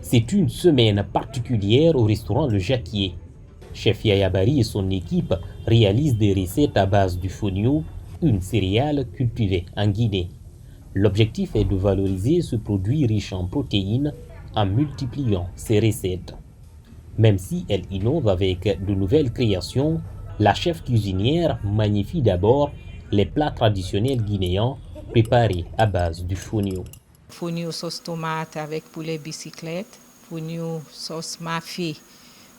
C'est une semaine particulière au restaurant Le Jacquier. Chef Yaya Bari et son équipe réalisent des recettes à base du fonio, une céréale cultivée en Guinée. L'objectif est de valoriser ce produit riche en protéines en multipliant ses recettes. Même si elle innove avec de nouvelles créations, la chef cuisinière magnifie d'abord les plats traditionnels guinéens préparés à base du fonio. Fonio sauce tomate avec poulet bicyclette, fonio sauce mafé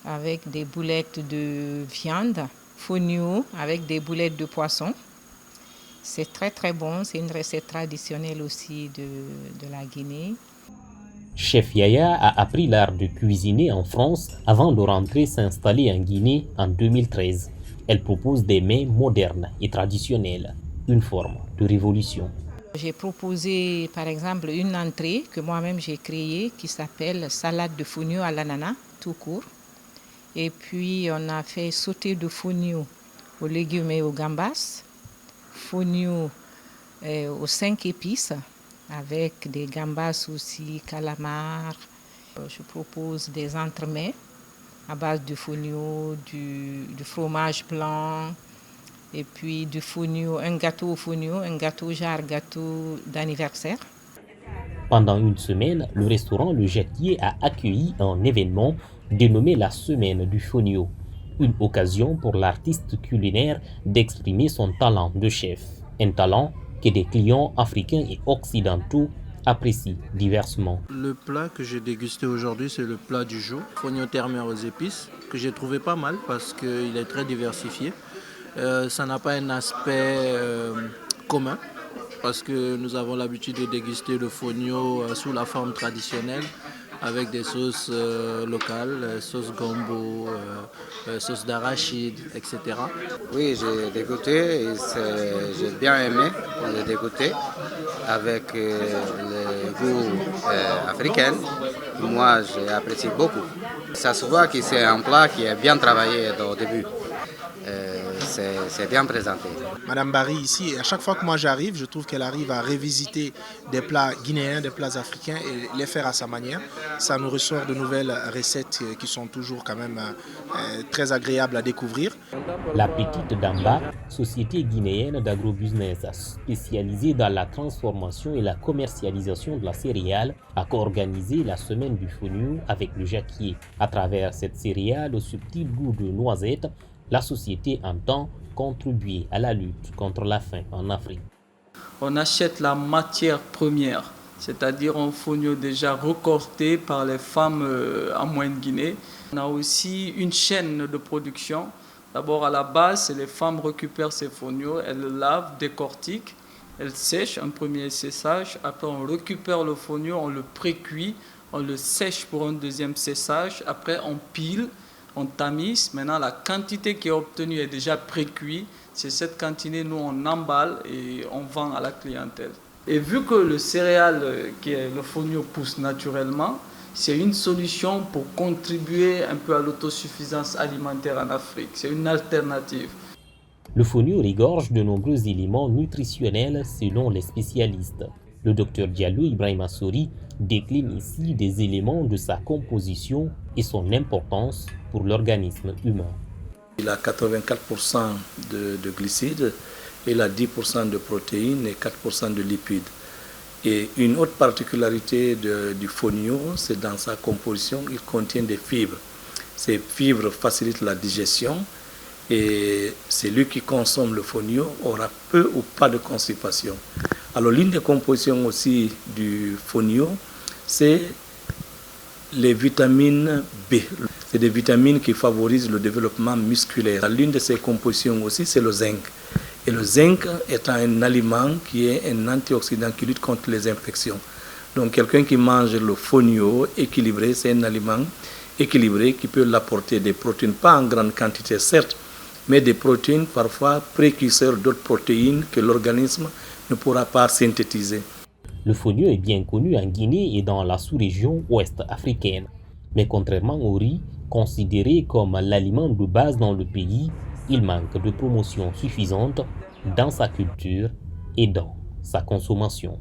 avec des boulettes de viande, fonio avec des boulettes de poisson. C'est très bon, c'est une recette traditionnelle aussi de la Guinée. Chef Yaya a appris l'art de cuisiner en France avant de rentrer s'installer en Guinée en 2013. Elle propose des mets modernes et traditionnels, une forme de révolution. J'ai proposé par exemple une entrée que moi-même j'ai créée qui s'appelle salade de fonio à l'ananas, tout court. Et puis on a fait sauté de fonio aux légumes et aux gambas, fonio aux 5 épices avec des gambas aussi, calamars. Je propose des entremets à base de fonio, du fromage blanc et puis du fonio, un gâteau au fonio, un gâteau genre gâteau d'anniversaire. Pendant une semaine, le restaurant Le Jacquier a accueilli un événement dénommé la Semaine du Fonio, une occasion pour l'artiste culinaire d'exprimer son talent de chef, un talent que des clients africains et occidentaux apprécient diversement. Le plat que j'ai dégusté aujourd'hui, c'est le plat du jour, fonio thermé aux épices, que j'ai trouvé pas mal parce qu'il est très diversifié. Ça n'a pas un aspect commun, parce que nous avons l'habitude de déguster le fonio sous la forme traditionnelle avec des sauces locales, sauce gombo, sauce d'arachide, etc. Oui, j'ai dégoûté et j'ai bien aimé le dégoûter avec le goût africain. Moi, j'ai apprécié beaucoup. Ça se voit que c'est un plat qui est bien travaillé au début. C'est bien présenté. Madame Bari ici, à chaque fois que moi j'arrive, je trouve qu'elle arrive à revisiter des plats guinéens, des plats africains et les faire à sa manière. Ça nous ressort de nouvelles recettes qui sont toujours quand même très agréables à découvrir. La Petite Damba, société guinéenne d'agrobusiness spécialisée dans la transformation et la commercialisation de la céréale, a co-organisé la semaine du fonio avec le Jacquier. À travers cette céréale au subtil goût de noisette, la société entend contribuer à la lutte contre la faim en Afrique. On achète la matière première, c'est-à-dire un fonio déjà recorté par les femmes en Moyenne-Guinée. On a aussi une chaîne de production. D'abord à la base, les femmes récupèrent ces fonios, elles le lavent, décortiquent, elles sèchent, un premier séchage. Après on récupère le fonio, on le pré-cuit, on le sèche pour un deuxième séchage. Après on pile. On tamise. Maintenant, la quantité qui est obtenue est déjà pré-cuite. C'est cette quantité, nous, on emballe et on vend à la clientèle. Et vu que le céréal, qui est le fonio, pousse naturellement, c'est une solution pour contribuer un peu à l'autosuffisance alimentaire en Afrique. C'est une alternative. Le fonio regorge de nombreux éléments nutritionnels selon les spécialistes. Le docteur Diallo Ibrahima Sori décline ici des éléments de sa composition et son importance pour l'organisme humain. Il a 84% de glucides, il a 10% de protéines et 4% de lipides. Et une autre particularité du fonio, c'est dans sa composition, il contient des fibres. Ces fibres facilitent la digestion et celui qui consomme le fonio aura peu ou pas de constipation. Alors l'une des compositions aussi du fonio, c'est les vitamines B. C'est des vitamines qui favorisent le développement musculaire. L'une de ces compositions aussi, c'est le zinc. Et le zinc est un aliment qui est un antioxydant qui lutte contre les infections. Donc quelqu'un qui mange le fonio équilibré, c'est un aliment équilibré qui peut l'apporter des protéines, pas en grande quantité certes, mais des protéines parfois précurseurs d'autres protéines que l'organisme ne pourra pas synthétiser. Le fonio est bien connu en Guinée et dans la sous-région ouest africaine. Mais contrairement au riz, considéré comme l'aliment de base dans le pays, il manque de promotion suffisante dans sa culture et dans sa consommation.